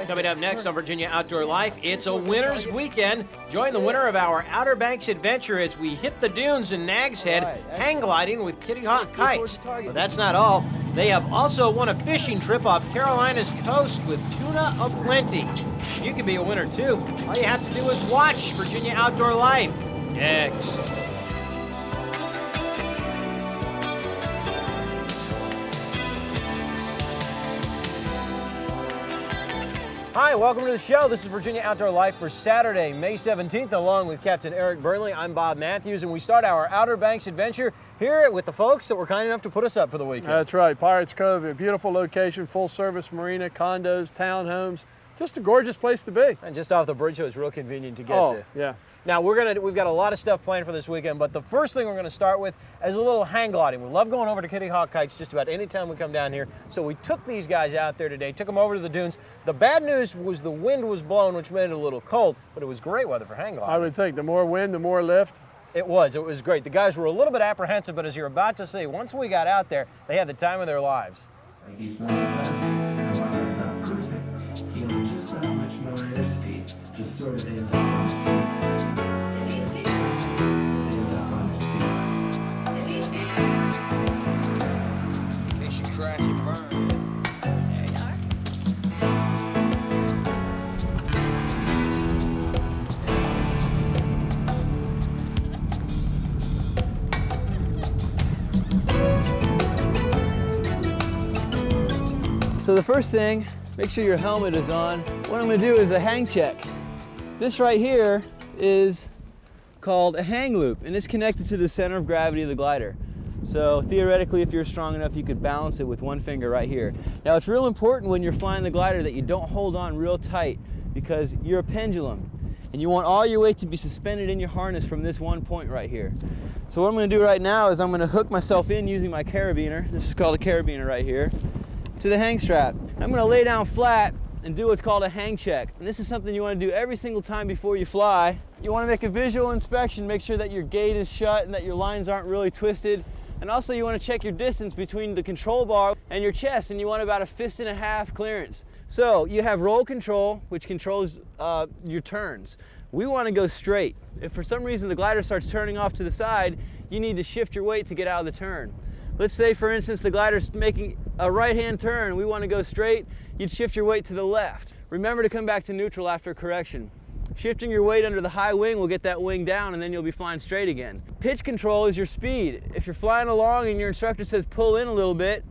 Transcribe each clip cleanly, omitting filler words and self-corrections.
Coming up next on Virginia Outdoor Life, it's a winner's weekend. Join the winner of our Outer Banks adventure as we hit the dunes in Nags Head, hang gliding with Kitty Hawk kites. But that's not all. They have also won a fishing trip off Carolina's coast with tuna aplenty. You can be a winner too. All you have to do is watch Virginia Outdoor Life. Next. Hi, welcome to the show. This is Virginia Outdoor Life for Saturday, May 17th, along with Captain Eric Burnley. I'm Bob Matthews, and we start our Outer Banks adventure here with the folks that were kind enough to put us up for the weekend. That's right, Pirates Cove, a beautiful location, full-service marina, condos, townhomes, just a gorgeous place to be. And just off the bridge, so it's real convenient to get to. Yeah. Now, we've got a lot of stuff planned for this weekend, but the first thing we're going to start with is a little hang gliding. We love going over to Kitty Hawk kites just about any time we come down here, so we took these guys out there today, took them over to the dunes. The bad news was the wind was blowing, which made it a little cold, but it was great weather for hang gliding. I would think the more wind, the more lift. It was great. The guys were a little bit apprehensive, but as you're about to see, once we got out there, they had the time of their lives. He's not the best, and while that's not perfect, feeling just that much more airspeed, just sort of end up on his feet. In case you crash and burn. There you are. So the first thing, make sure your helmet is on. What I'm going to do is a hang check. This right here is called a hang loop, and it's connected to the center of gravity of the glider. So theoretically, if you're strong enough, you could balance it with one finger right here. Now it's real important when you're flying the glider that you don't hold on real tight, because you're a pendulum and you want all your weight to be suspended in your harness from this one point right here. So what I'm going to do right now is I'm going to hook myself in using my carabiner. This is called a carabiner right here, to the hang strap. I'm going to lay down flat and do what's called a hang check. And this is something you want to do every single time before you fly. You want to make a visual inspection, make sure that your gate is shut and that your lines aren't really twisted. And also you want to check your distance between the control bar and your chest, and you want about 1.5 fist clearance. So you have roll control, which controls your turns. We want to go straight. If for some reason the glider starts turning off to the side, you need to shift your weight to get out of the turn. Let's say, for instance, the glider's making a right-hand turn. We want to go straight. You'd shift your weight to the left. Remember to come back to neutral after correction. Shifting your weight under the high wing will get that wing down, and then you'll be flying straight again. Pitch control is your speed. If you're flying along and your instructor says pull in a little bit,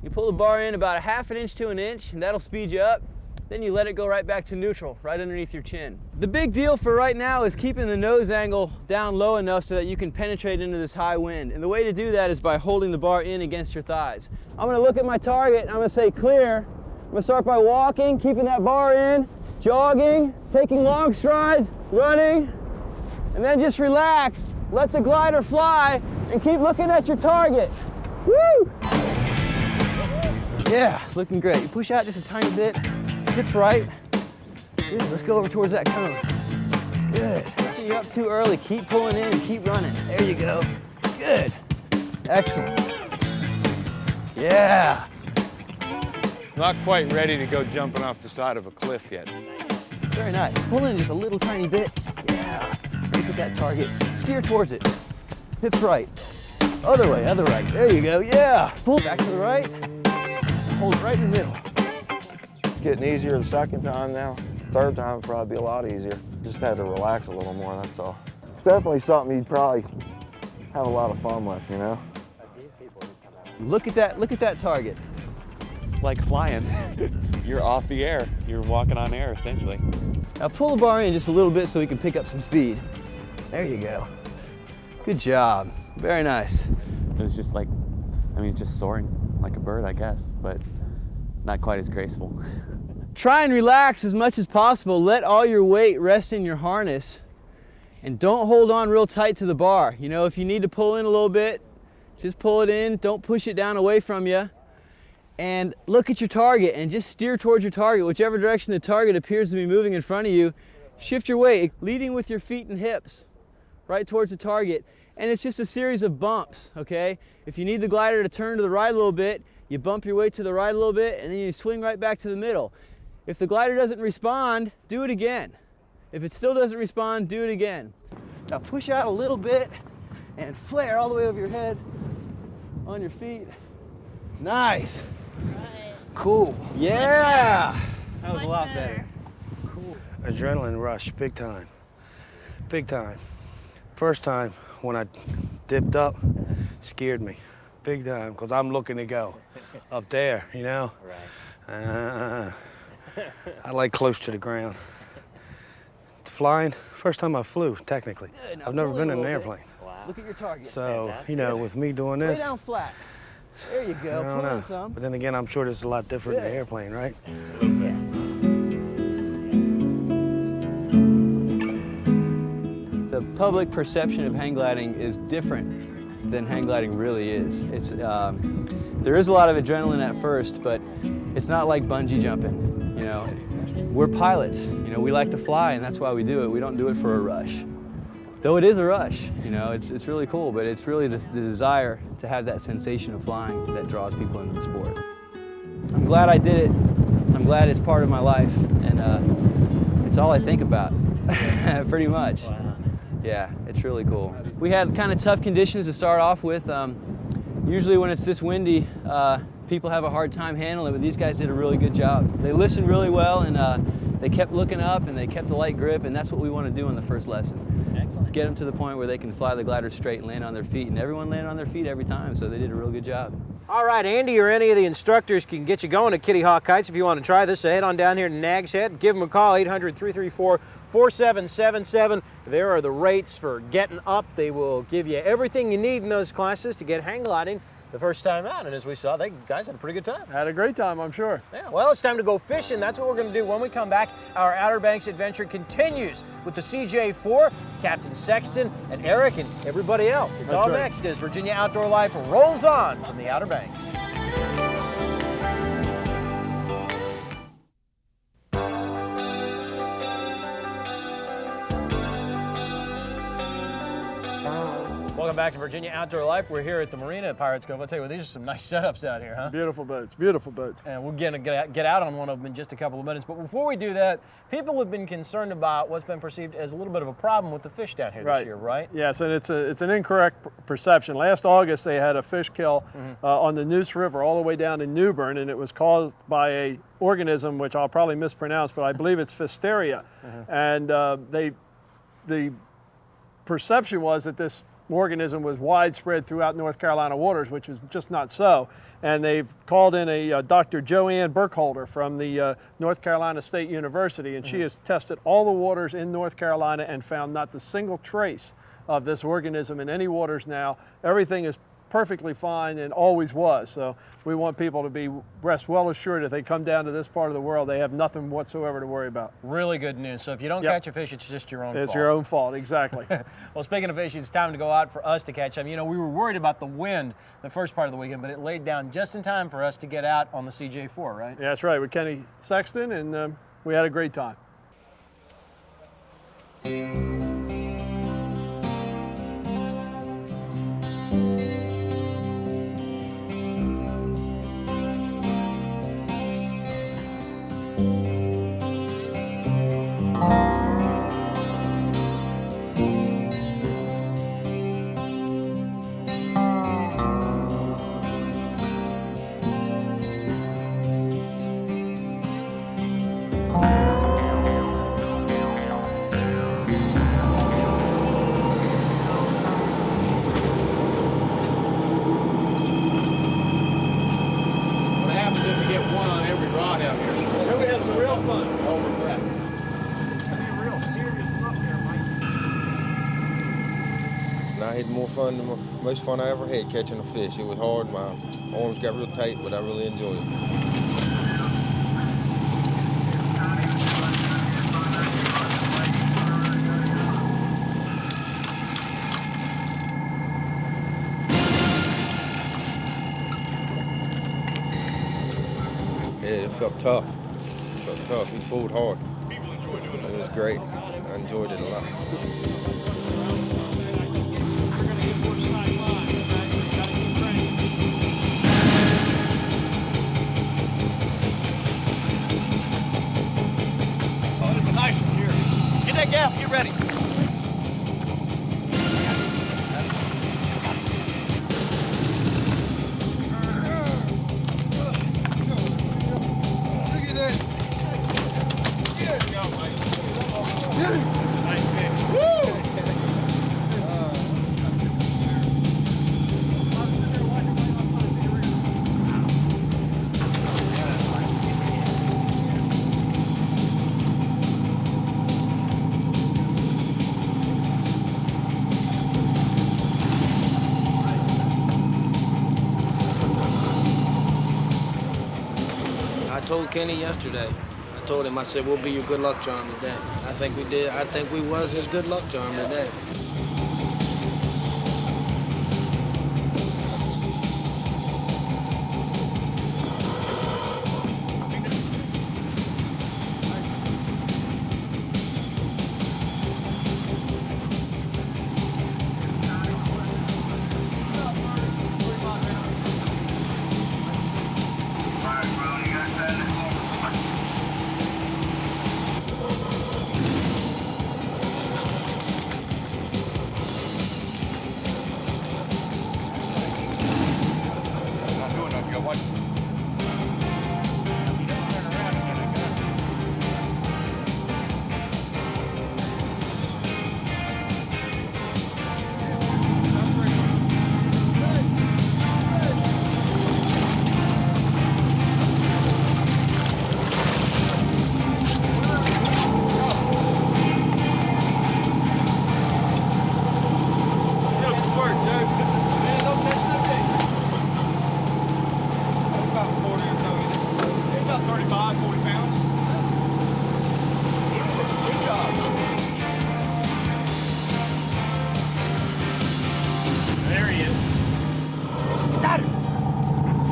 you pull the bar in about 1/2 inch to 1 inch, and that'll speed you up. Then you let it go right back to neutral, right underneath your chin. The big deal for right now is keeping the nose angle down low enough so that you can penetrate into this high wind. And the way to do that is by holding the bar in against your thighs. I'm gonna look at my target and I'm gonna say clear. I'm gonna start by walking, keeping that bar in, jogging, taking long strides, running, and then just relax. Let the glider fly and keep looking at your target. Woo! Yeah, looking great. You push out just a tiny bit. Hips right. Good, let's go over towards that cone. Good. You're up too early. Keep pulling in and keep running. There you go. Good. Excellent. Yeah. Not quite ready to go jumping off the side of a cliff yet. Very nice. Pull in just a little tiny bit. Yeah. Look at that target. Steer towards it. Hips right. Other way, other right. There you go. Yeah. Pull back to the right. Hold it right in the middle. Getting easier the second time now. Third time would probably be a lot easier. Just had to relax a little more, that's all. Definitely something you'd probably have a lot of fun with, you know? Look at that target. It's like flying. You're off the air. You're walking on air, essentially. Now pull the bar in just a little bit so we can pick up some speed. There you go. Good job. Very nice. It was just like, just soaring like a bird, I guess, but not quite as graceful. Try and relax as much as possible. Let all your weight rest in your harness and don't hold on real tight to the bar. You know, if you need to pull in a little bit, just pull it in. Don't push it down away from you. And look at your target and just steer towards your target. Whichever direction the target appears to be moving in front of you, shift your weight, leading with your feet and hips right towards the target. And it's just a series of bumps, okay? If you need the glider to turn to the right a little bit, you bump your weight to the right a little bit, and then you swing right back to the middle. If the glider doesn't respond, do it again. If it still doesn't respond, do it again. Now push out a little bit and flare all the way over your head, on your feet. Nice. Cool. Yeah. That was a lot better. Adrenaline rush, big time. Big time. First time when I dipped up, scared me. Big time, because I'm looking to go up there, you know? Right. I like close to the ground. Flying, first time I flew, technically. I've never been in an airplane. Wow. Look at your target. So, you know, with me doing this. Lay down flat. There you go, I don't pull in know. some. But then again, I'm sure this is a lot different in an airplane, right? The public perception of hang gliding is different than hang gliding really is. It's, there is a lot of adrenaline at first, but it's not like bungee jumping, you know. We're pilots, you know, we like to fly and that's why we do it. We don't do it for a rush. Though it is a rush, you know, it's really cool, but it's really the desire to have that sensation of flying that draws people into the sport. I'm glad I did it. I'm glad it's part of my life, and it's all I think about, pretty much. Wow. Yeah, it's really cool. We had kind of tough conditions to start off with. Usually when it's this windy, people have a hard time handling it, but these guys did a really good job. They listened really well, and they kept looking up, and they kept the light grip, and that's what we want to do in the first lesson. Excellent. Get them to the point where they can fly the glider straight and land on their feet, and everyone landed on their feet every time, so they did a real good job. All right, Andy or any of the instructors can get you going at Kitty Hawk Kites if you want to try this. So head on down here to Nags Head. Give them a call, 800-334-4777. There are the rates for getting up. They will give you everything you need in those classes to get hang gliding the first time out. And as we saw, they guys had a pretty good time. Had a great time, I'm sure. Yeah, well, it's time to go fishing. That's what we're going to do when we come back. Our Outer Banks adventure continues with the CJ4, Captain Sexton, and Eric, and everybody else. It's all right. Next as Virginia Outdoor Life rolls on from the Outer Banks. Welcome back to Virginia Outdoor Life. We're here at the marina at Pirates Cove. I'll tell you what, these are some nice setups out here, huh? Beautiful boats, beautiful boats. And we're going to get out on one of them in just a couple of minutes. But before we do that, people have been concerned about what's been perceived as a little bit of a problem with the fish down here this year, right? Yes, and it's an incorrect perception. Last August, they had a fish kill on the Neuse River all the way down in New Bern, and it was caused by a organism, which I'll probably mispronounce, but I believe it's Pfisteria. And the perception was that this organism was widespread throughout North Carolina waters, which is just not so. And they've called in a Dr. Joanne Burkholder from the North Carolina State University, and she has tested all the waters in North Carolina and found not the single trace of this organism in any waters now. Everything is perfectly fine and always was. So we want people to rest well assured if they come down to this part of the world, they have nothing whatsoever to worry about. Really good news. So if you don't catch a fish, it's just your own fault. It's your own fault, exactly. Well, speaking of fish, it's time to go out for us to catch them. You know, we were worried about the wind the first part of the weekend, but it laid down just in time for us to get out on the CJ4, right? Yeah, that's right, with Kenny Sexton, and we had a great time. I had more fun than most fun I ever had catching a fish. It was hard, my arms got real tight, but I really enjoyed it. Yeah, it felt tough. We pulled hard. It was great. I enjoyed it a lot. gas, get ready. Look at that. Good go, Mike. Nice fish. Woo! I told Kenny yesterday, I told him, I said, we'll be your good luck charm today. I think we did. I think we was his good luck charm today.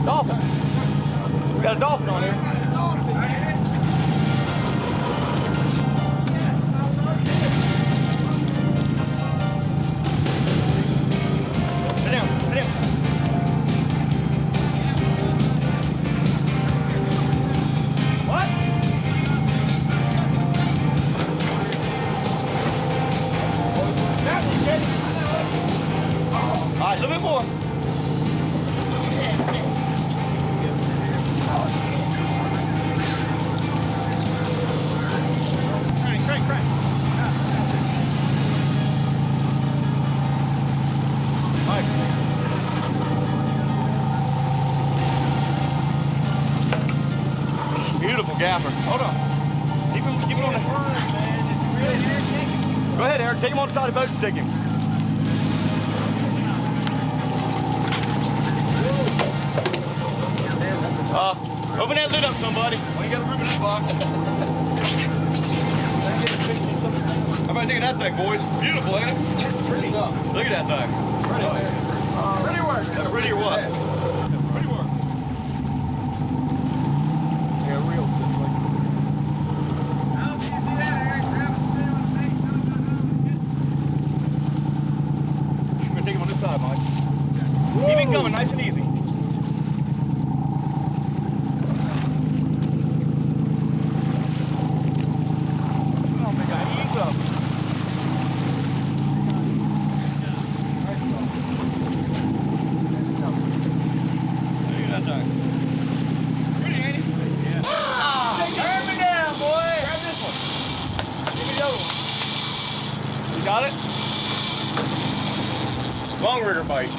Dolphin. We got a dolphin on here. Sit down, sit down. What? All right, a little bit more. Beautiful gaffer. Hold on. Keep him on the Go ahead, Eric. Take him on the side of the boat and stick him. Open that lid up, somebody. Well, you got a room in this box. How about taking that thing, boys? Beautiful, ain't it? Pretty. Look at that thing. Pretty. Pretty work. Is that pretty or what? Pretty work. Yeah, real good. We're gonna take him on this side, Mike. Keep it coming, nice and easy. Got it? Long rigger bite.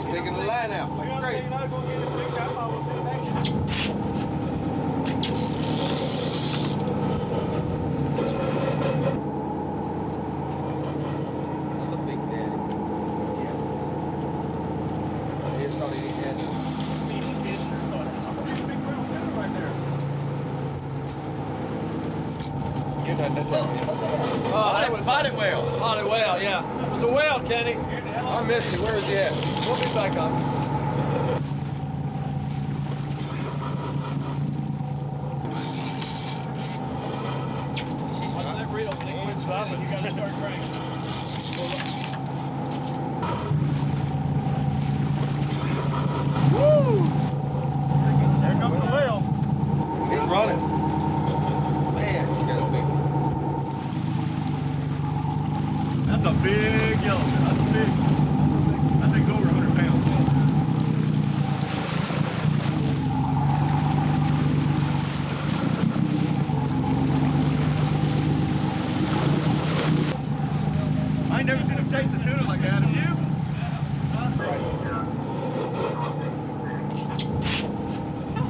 Taking the line out. Like crazy. Bite it well. Bite it well, yeah. It's a whale, Kenny. I missed it. Where is he at? We'll be back up. Watch that reel, so they quit stopping. You gotta start cranking. Woo! There comes the whale. He's running.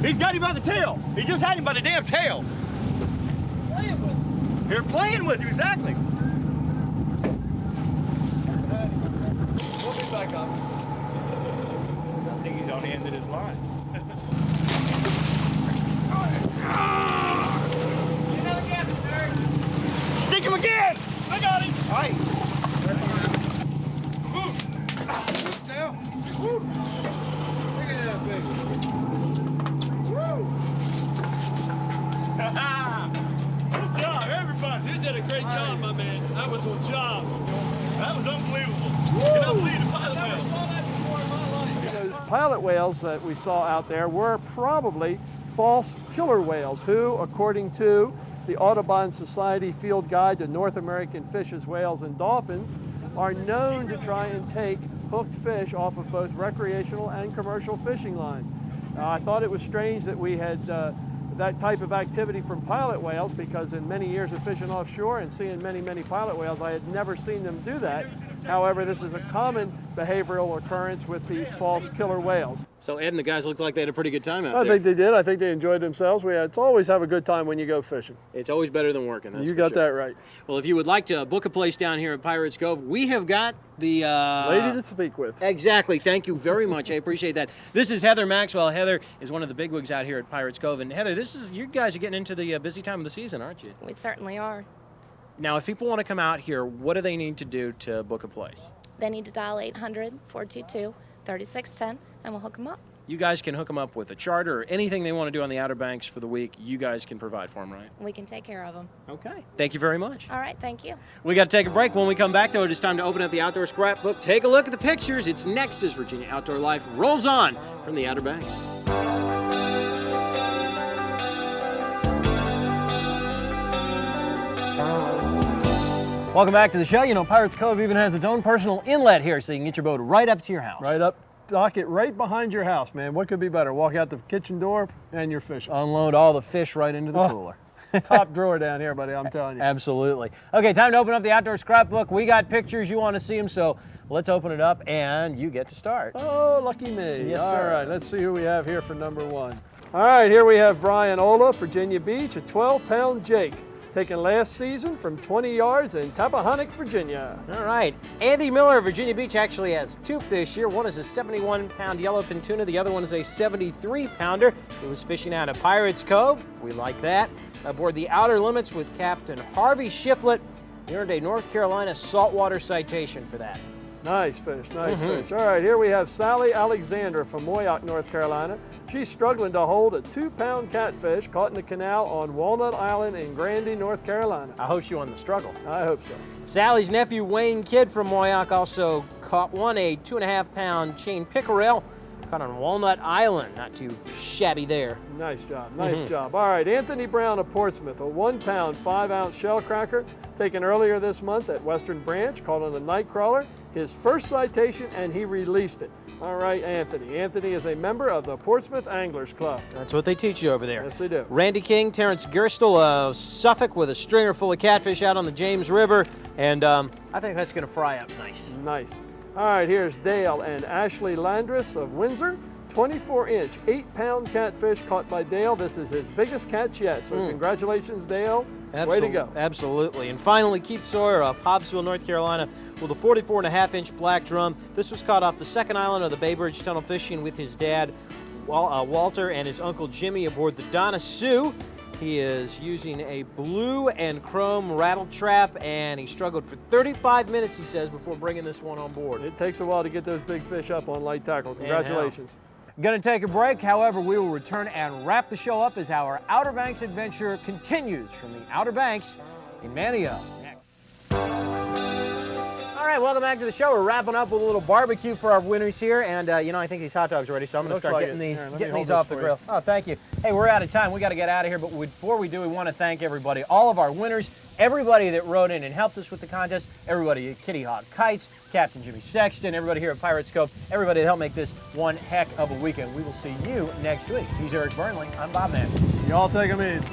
He's got him by the tail. He just had him by the damn tail. Playing with him. They're playing with you, exactly. We'll be back up. I think he's on the end of his line. Stick him again! I got him. All right. Now. Woo. Look at that baby. Woo. Good job, everybody. You did a great job, my man. That was a job. That was unbelievable. Can I believe the pilot I never whale? saw that before in my life. Those pilot whales that we saw out there were probably false killer whales who, according to the Audubon Society Field Guide to North American Fishes, Whales, and Dolphins, are known to try and take hooked fish off of both recreational and commercial fishing lines. I thought it was strange that we had that type of activity from pilot whales, because in many years of fishing offshore and seeing many, many pilot whales, I had never seen them do that. However, this is a common behavioral occurrence with these false killer whales. So Ed and the guys looked like they had a pretty good time out I there. think they did. I think they enjoyed themselves. It's always have a good time when you go fishing. It's always better than working. That's You for got sure. that right. Well, if you would like to book a place down here at Pirates Cove, we have got the Lady to speak with. Exactly. Thank you very much. I appreciate that. This is Heather Maxwell. Heather is one of the bigwigs out here at Pirates Cove. And Heather, you guys are getting into the busy time of the season, aren't you? We certainly are. Now, if people want to come out here, what do they need to do to book a place? They need to dial 800-422-3610 and we'll hook them up. You guys can hook them up with a charter or anything they want to do on the Outer Banks for the week. You guys can provide for them, right? We can take care of them. Okay. Thank you very much. All right, thank you. We got to take a break. When we come back, though, it is time to open up the Outdoor Scrapbook. Take a look at the pictures. It's next as Virginia Outdoor Life rolls on from the Outer Banks. Welcome back to the show. You know, Pirates Cove even has its own personal inlet here, so you can get your boat right up to your house. Right up, dock it right behind your house, man. What could be better? Walk out the kitchen door and you're fishing. Unload all the fish right into the cooler. Top drawer down here, buddy, I'm telling you. Absolutely. Okay, time to open up the Outdoor Scrapbook. We got pictures. You want to see them, so let's open it up, and you get to start. Oh, lucky me. Yes, All sir. right, let's see who we have here for number one. All right, here we have Brian Ola, Virginia Beach, a 12-pound jake, taken last season from 20 yards in Tappahannock, Virginia. All right. Andy Miller of Virginia Beach actually has two fish here. One is a 71-pound yellowfin tuna. The other one is a 73-pounder. He was fishing out of Pirates Cove. We like that. Aboard the Outer Limits with Captain Harvey Shiflett. He earned a North Carolina saltwater citation for that. Nice fish, nice fish. All right, here we have Sally Alexander from Moyock, North Carolina. She's struggling to hold a 2-pound catfish caught in the canal on Walnut Island in Grandy, North Carolina. I hope she won the struggle. I hope so. Sally's nephew, Wayne Kidd from Moyock, also caught a 2.5-pound chain pickerel caught on Walnut Island. Not too shabby there. Nice job, nice job. All right, Anthony Brown of Portsmouth, a 1-pound, 5-ounce shell cracker taken earlier this month at Western Branch, caught on a night crawler. His first citation, and he released it. All right, Anthony. Anthony is a member of the Portsmouth Anglers Club. That's what they teach you over there. Yes, they do. Randy King, Terrence Gerstle of Suffolk with a stringer full of catfish out on the James River, and I think that's going to fry up nice. Nice. All right, here's Dale and Ashley Landris of Windsor. 24-inch, 8-pound catfish caught by Dale. This is his biggest catch yet, so congratulations, Dale. Way to go. Absolutely. And finally, Keith Sawyer of Hobbsville, North Carolina, with a 44.5-inch black drum. This was caught off the second island of the Bay Bridge Tunnel fishing with his dad, Walter, and his uncle Jimmy aboard the Donna Sue. He is using a blue and chrome rattle trap, and he struggled for 35 minutes, he says, before bringing this one on board. It takes a while to get those big fish up on light tackle. Congratulations. Going to take a break. However, we will return and wrap the show up as our Outer Banks adventure continues from the Outer Banks in Manio. All right, welcome back to the show. We're wrapping up with a little barbecue for our winners here, and you know, I think these hot dogs are ready, so I'm going to start getting these off the grill. Oh, thank you. Hey, we're out of time. We got to get out of here, but before we do, we want to thank everybody, all of our winners, everybody that wrote in and helped us with the contest, everybody at Kitty Hawk Kites, Captain Jimmy Sexton, everybody here at Pirates Cove, everybody that helped make this one heck of a weekend. We will see you next week. He's Eric Burnley. I'm Bob Matthews. Y'all take them easy.